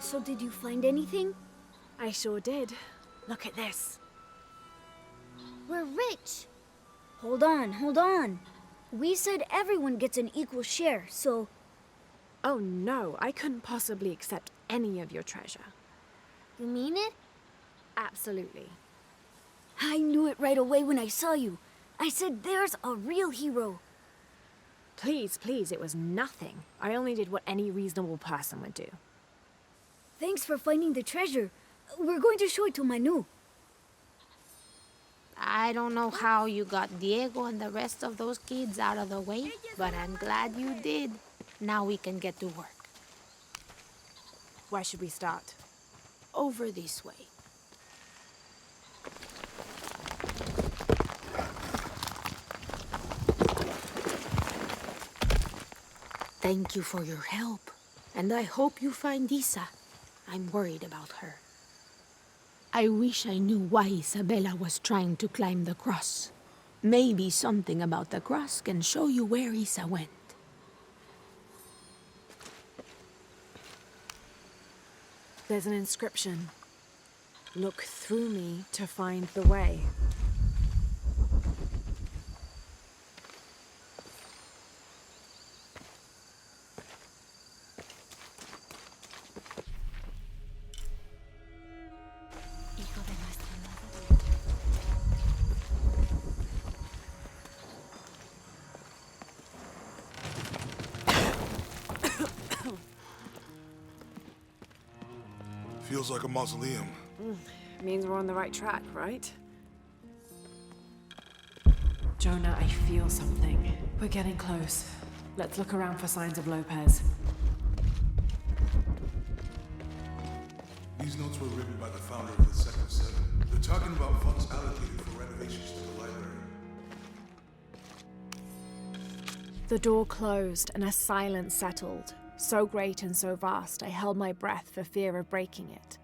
So did you find anything? I sure did. Look at this. We're rich. Hold on. We said everyone gets an equal share, so... Oh no, I couldn't possibly accept any of your treasure. You mean it? Absolutely. I knew it right away when I saw you. I said there's a real hero. Please, it was nothing. I only did what any reasonable person would do. Thanks for finding the treasure. We're going to show it to Manu. I don't know how you got Diego and the rest of those kids out of the way, but I'm glad you did. Now we can get to work. Where should we start? Over this way. Thank you for your help, and I hope you find Isa. I'm worried about her. I wish I knew why Isabella was trying to climb the cross. Maybe something about the cross can show you where Isa went. There's an inscription. Look through me to find the way. Feels like a mausoleum. Means we're on the right track, right? Jonah, I feel something. We're getting close. Let's look around for signs of Lopez. These notes were written by the founder of the Second Seven. They're talking about funds allocated for renovations to the library. The door closed and a silence settled. So great and so vast, I held my breath for fear of breaking it.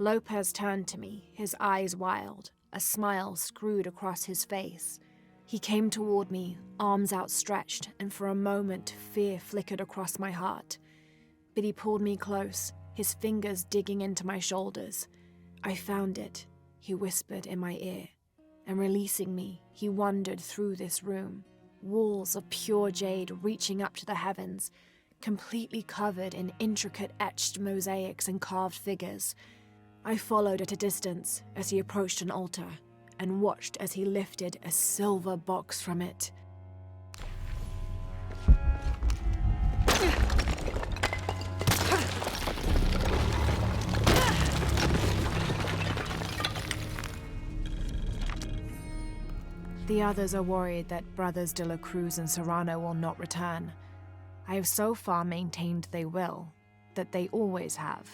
Lopez turned to me, his eyes wild, a smile screwed across his face. He came toward me, arms outstretched, and for a moment fear flickered across my heart. But he pulled me close, his fingers digging into my shoulders. I found it, he whispered in my ear, and releasing me, he wandered through this room, walls of pure jade reaching up to the heavens, completely covered in intricate etched mosaics and carved figures. I followed at a distance as he approached an altar and watched as he lifted a silver box from it. The others are worried that Brothers de la Cruz and Serrano will not return. I have so far maintained they will, that they always have.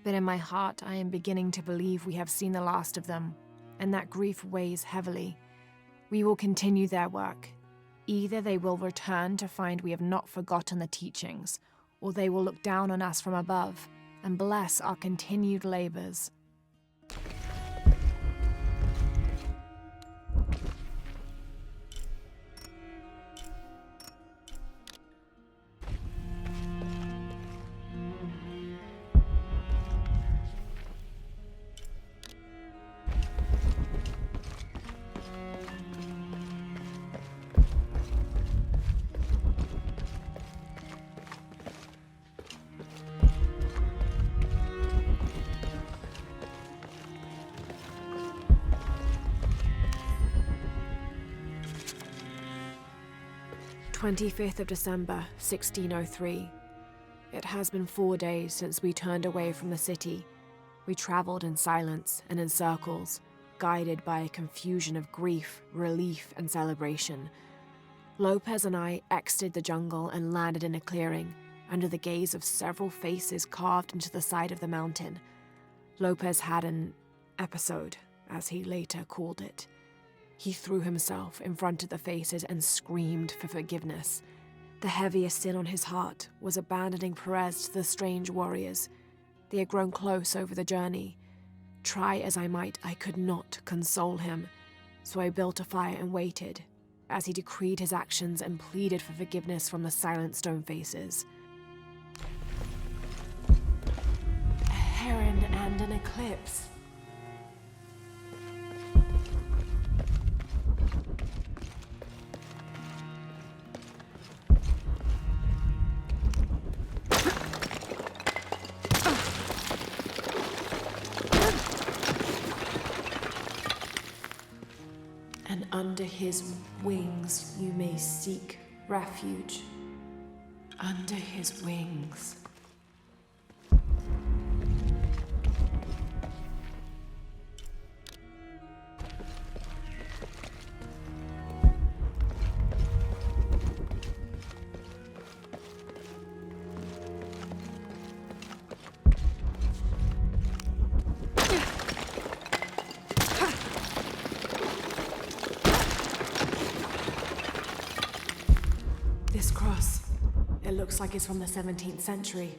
But in my heart, I am beginning to believe we have seen the last of them, and that grief weighs heavily. We will continue their work. Either they will return to find we have not forgotten the teachings, or they will look down on us from above and bless our continued labors. "25th of December, 1603. It has been 4 days since we turned away from the city. We traveled in silence and in circles, guided by a confusion of grief, relief, and celebration. Lopez and I exited the jungle and landed in a clearing, under the gaze of several faces carved into the side of the mountain. Lopez had an episode, as he later called it. He threw himself in front of the faces and screamed for forgiveness. The heaviest sin on his heart was abandoning Perez to the strange warriors. They had grown close over the journey. Try as I might, I could not console him, so I built a fire and waited, as he decreed his actions and pleaded for forgiveness from the silent stone faces. heron and an eclipse. And under his wings you may seek refuge. Under his wings. This cross, it looks like it's from the 17th century.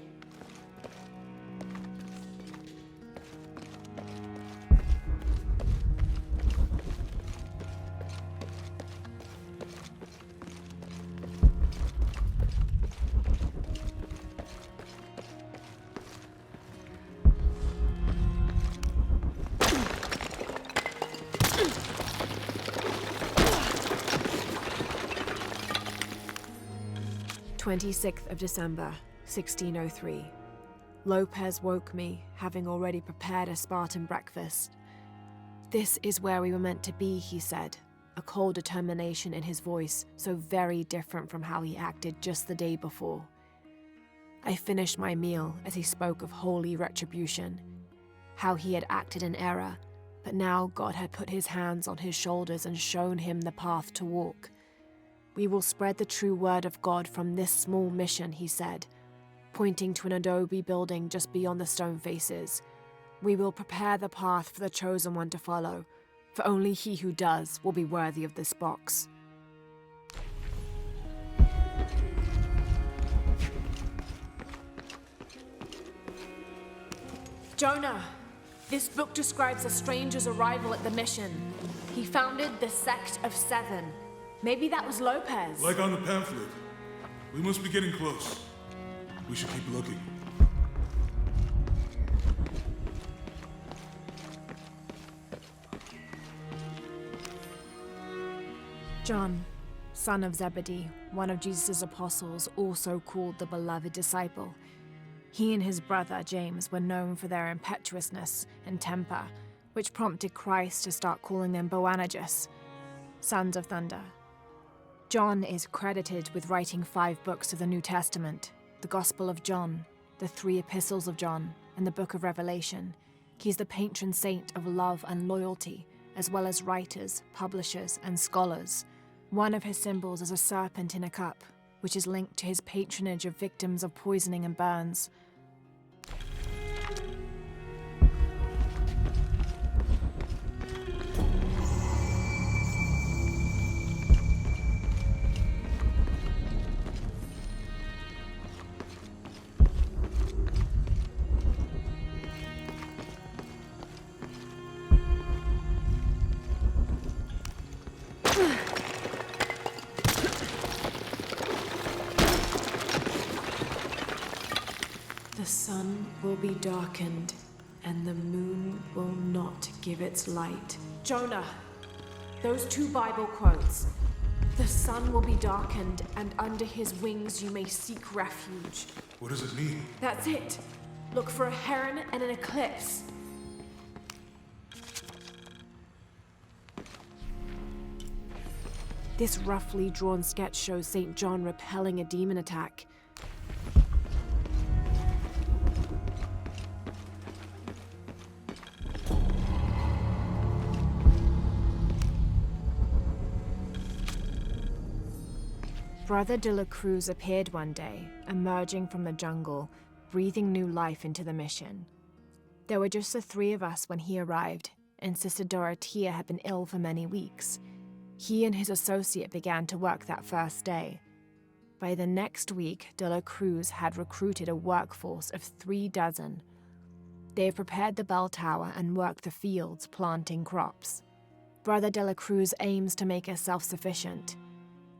December 16th, 1603. Lopez woke me, having already prepared a Spartan breakfast. This is where we were meant to be, he said, a cold determination in his voice, so very different from how he acted just the day before. I finished my meal as he spoke of holy retribution, how he had acted in error, but now God had put his hands on his shoulders and shown him the path to walk. We will spread the true word of God from this small mission, he said, pointing to an adobe building just beyond the stone faces. We will prepare the path for the chosen one to follow, for only he who does will be worthy of this box. Jonah, this book describes a stranger's arrival at the mission. He founded the Sect of Seven. Maybe that was Lopez. Like on the pamphlet. We must be getting close. We should keep looking. John, son of Zebedee, one of Jesus' apostles, also called the beloved disciple. He and his brother James were known for their impetuousness and temper, which prompted Christ to start calling them Boanerges, sons of thunder. John is credited with writing 5 books of the New Testament, the Gospel of John, the 3 epistles of John, and the Book of Revelation. He's the patron saint of love and loyalty, as well as writers, publishers, and scholars. One of his symbols is a serpent in a cup, which is linked to his patronage of victims of poisoning and burns. The sun will be darkened, and the moon will not give its light. Jonah, those 2 Bible quotes. The sun will be darkened, and under his wings you may seek refuge. What does it mean? That's it. Look for a heron and an eclipse. This roughly drawn sketch shows St. John repelling a demon attack. Brother de la Cruz appeared one day, emerging from the jungle, breathing new life into the mission. There were just the 3 of us when he arrived, and Sister Dorothea had been ill for many weeks. He and his associate began to work that first day. By the next week, de la Cruz had recruited a workforce of 3 dozen. They have prepared the bell tower and worked the fields, planting crops. Brother de la Cruz aims to make us self-sufficient.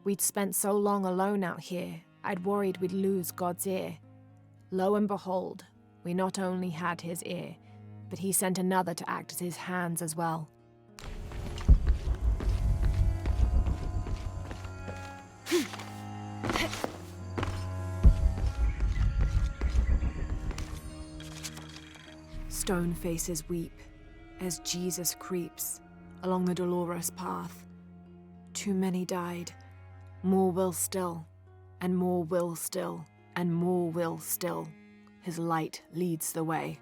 We'd spent so long alone out here, I'd worried we'd lose God's ear. Lo and behold, we not only had his ear, but he sent another to act as his hands as well. Stone faces weep as Jesus creeps along the dolorous path. Too many died, more will still, and more will still, and more will still. His light leads the way.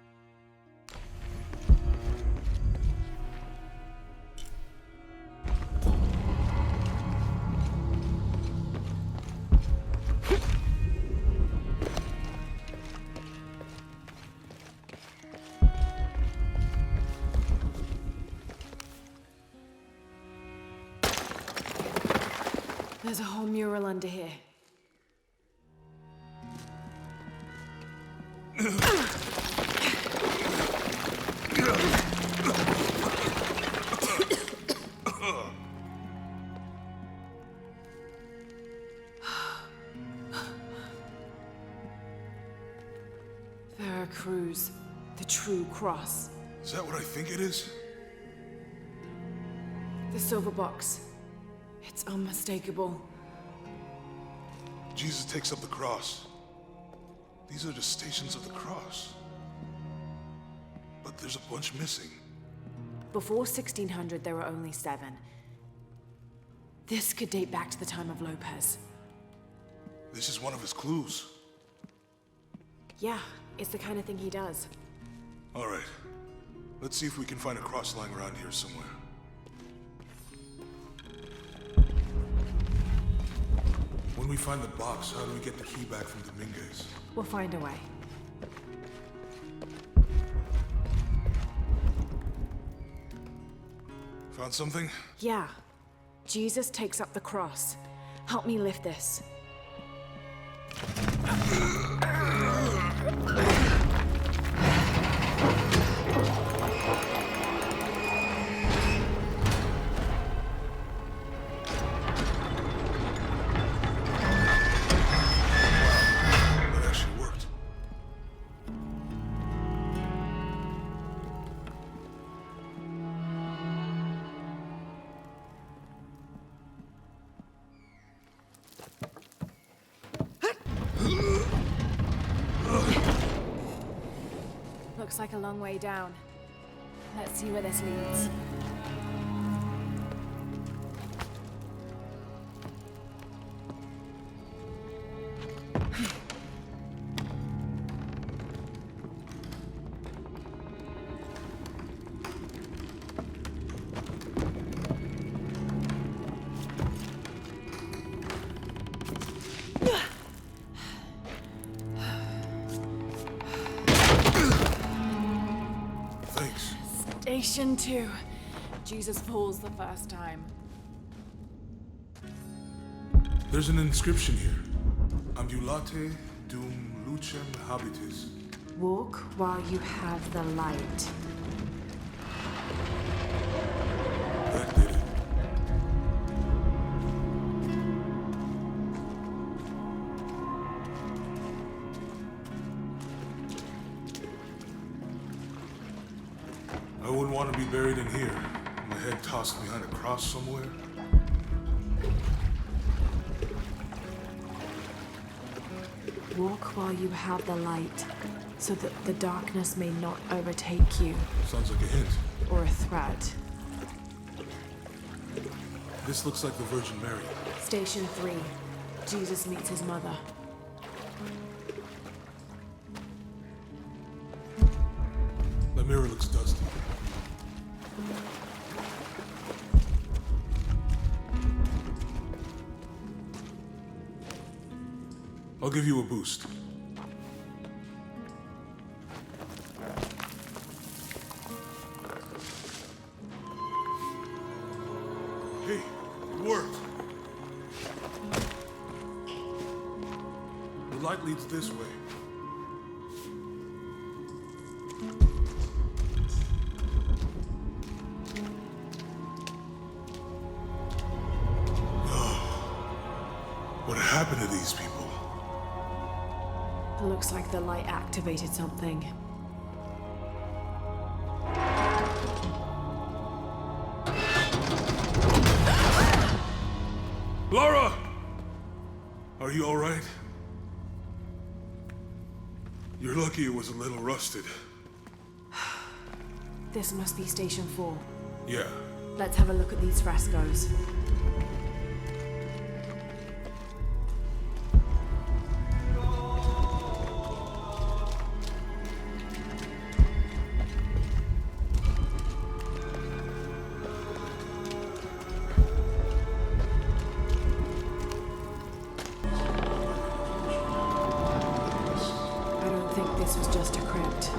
There's a whole mural under here. Veracruz, the true cross. Is that what I think it is? The silver box. It's unmistakable. Jesus takes up the cross. These are the stations of the cross. But there's a bunch missing. Before 1600, there were only 7. This could date back to the time of Lopez. This is one of his clues. Yeah, it's the kind of thing he does. All right. Let's see if we can find a cross lying around here somewhere. When we find the box, how do we get the key back from Dominguez? We'll find a way. Found something? Yeah. Jesus takes up the cross. Help me lift this. That actually worked. Looks like a long way down. Let's see where this leads. Thanks. Station 2. Jesus falls the first time. There's an inscription here. Ambulate dum lucem habitis. Walk while you have the light. That did it. I wouldn't want to be buried in here. My head tossed behind a cross somewhere. Walk while you have the light, so that the darkness may not overtake you, Sounds like a hint. or a threat. This looks like the Virgin Mary. Station 3. Jesus meets his mother. The mirror looks dusty. I'll give you a boost. Hey, it worked. The light leads this way. What happened to these people? Looks like the light activated something. Lara! Are you alright? You're lucky it was a little rusted. This must be Station 4. Yeah. Let's have a look at these frescoes. I don't think this was just a crypt.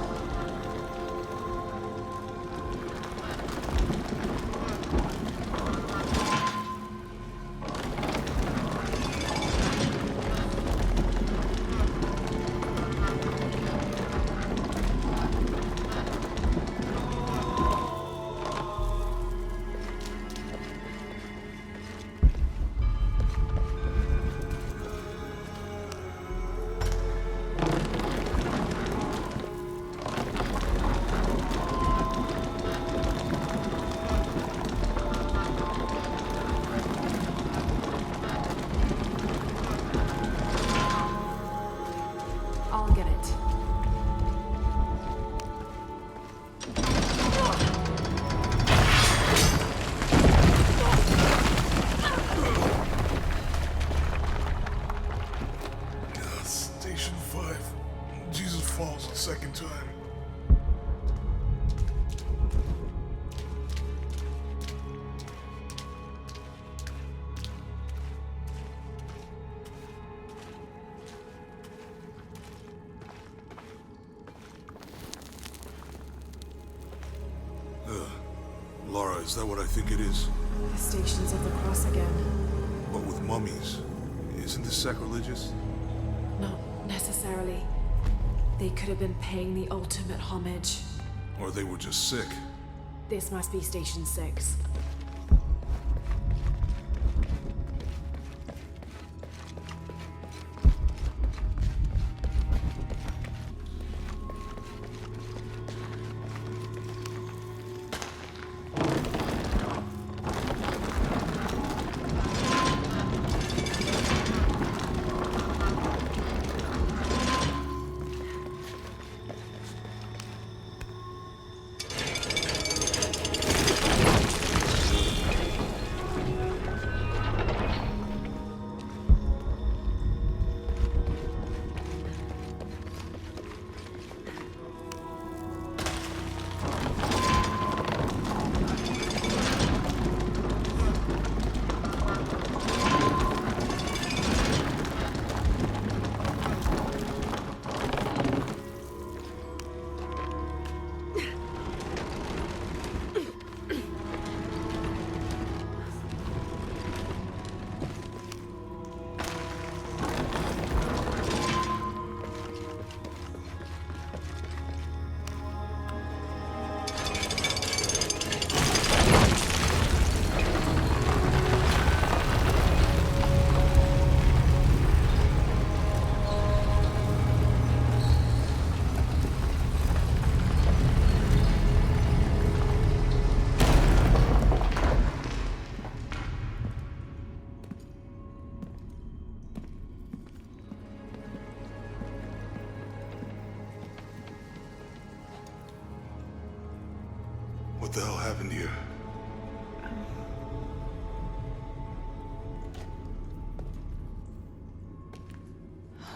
I'll get it. Station 5. Jesus falls the second time. Lara, is that what I think it is? The Stations of the Cross again. But with mummies. Isn't this sacrilegious? Not necessarily. They could have been paying the ultimate homage. Or they were just sick? This must be Station 6. What the hell happened here?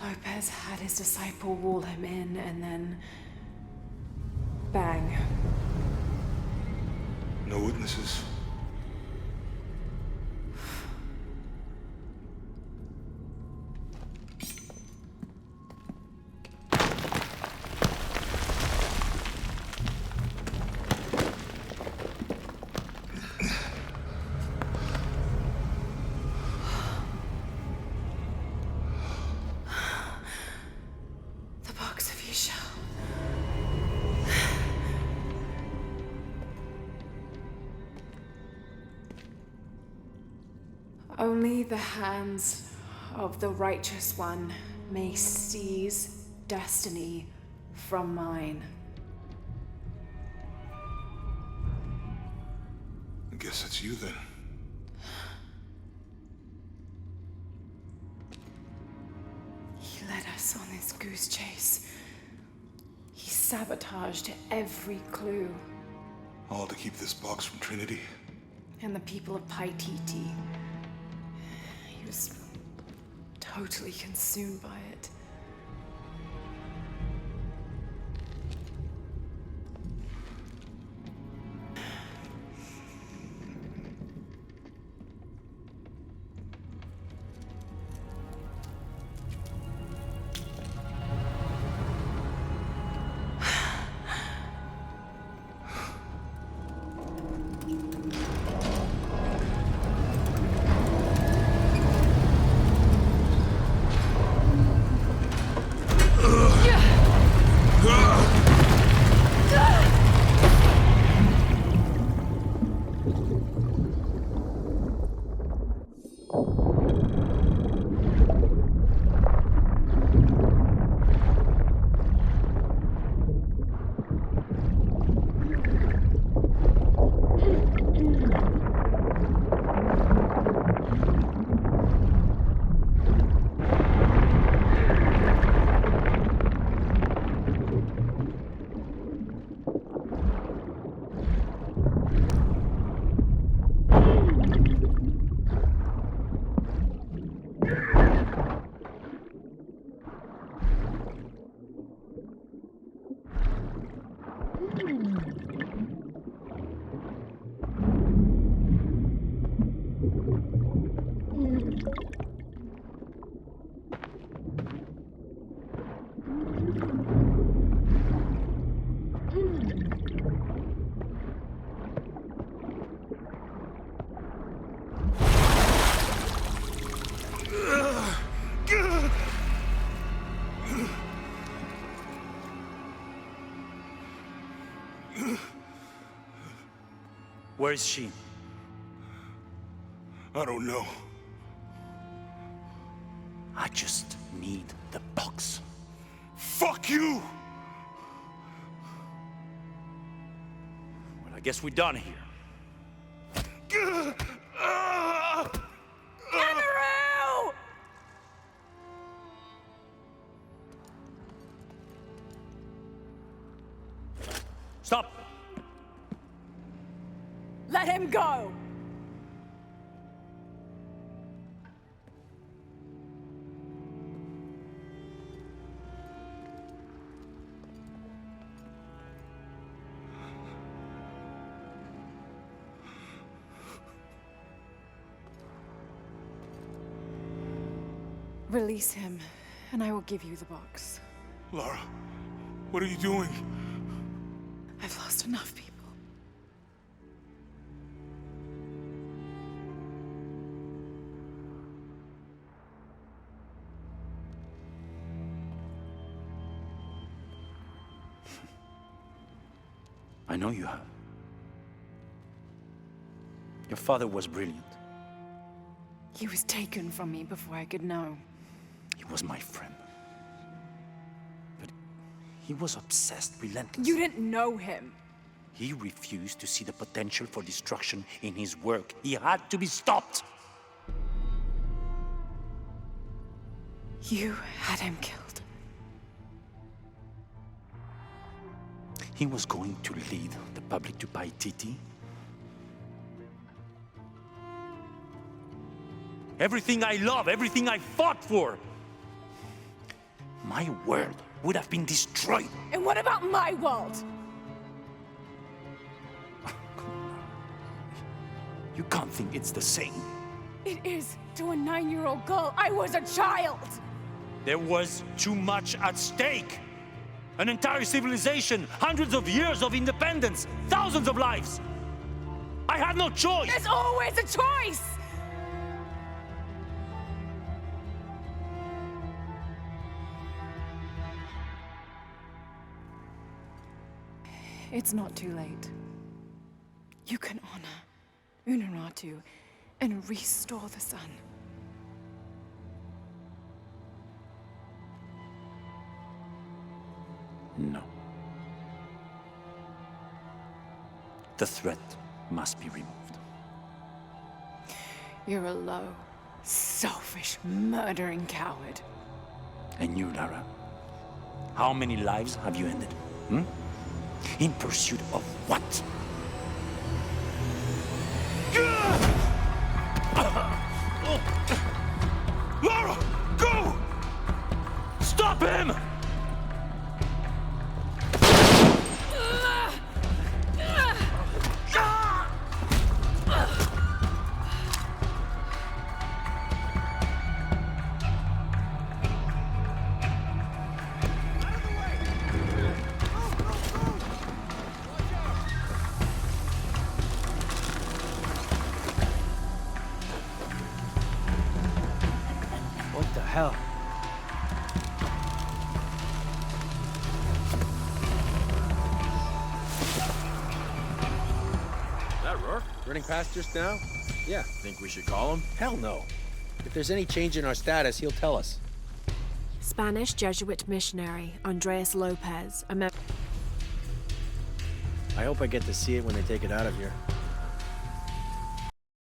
Lopez had his disciple wall him in, and then... bang. No witnesses? The box of Yisha. Only the hands of the Righteous One may seize, destiny from mine. I guess it's you then. He led us on this goose chase. He sabotaged every clue. All to keep this box from Trinity. And the people of Paititi. He was totally consumed by it. Where is she? I don't know. I just need the box. Fuck you! Well, I guess we're done here. Amaru! Stop! Let him go! Release him, and I will give you the box. Lara, what are you doing? I've lost enough people. I know you have. Your father was brilliant. He was taken from me before I could know. He was my friend. But he was obsessed, relentless. You didn't know him. He refused to see the potential for destruction in his work. He had to be stopped. You had him killed. He was going to lead the public to Paititi. Everything I love, everything I fought for. My world would have been destroyed. And what about my world? You can't think it's the same. It is to a 9-year-old girl. I was a child. There was too much at stake. An entire civilization, hundreds of years of independence, thousands of lives. I had no choice. There's always a choice. It's not too late. You can honor Unuratu and restore the sun. No. The threat must be removed. You're a low, selfish, murdering coward. And you, Lara? How many lives have you ended? Hmm? In pursuit of what? Lara! Go! Stop him! What the hell? That Rourke? Running past just now? Yeah. Think we should call him? Hell no. If there's any change in our status, he'll tell us. Spanish Jesuit missionary Andres Lopez, a member. I hope I get to see it when they take it out of here.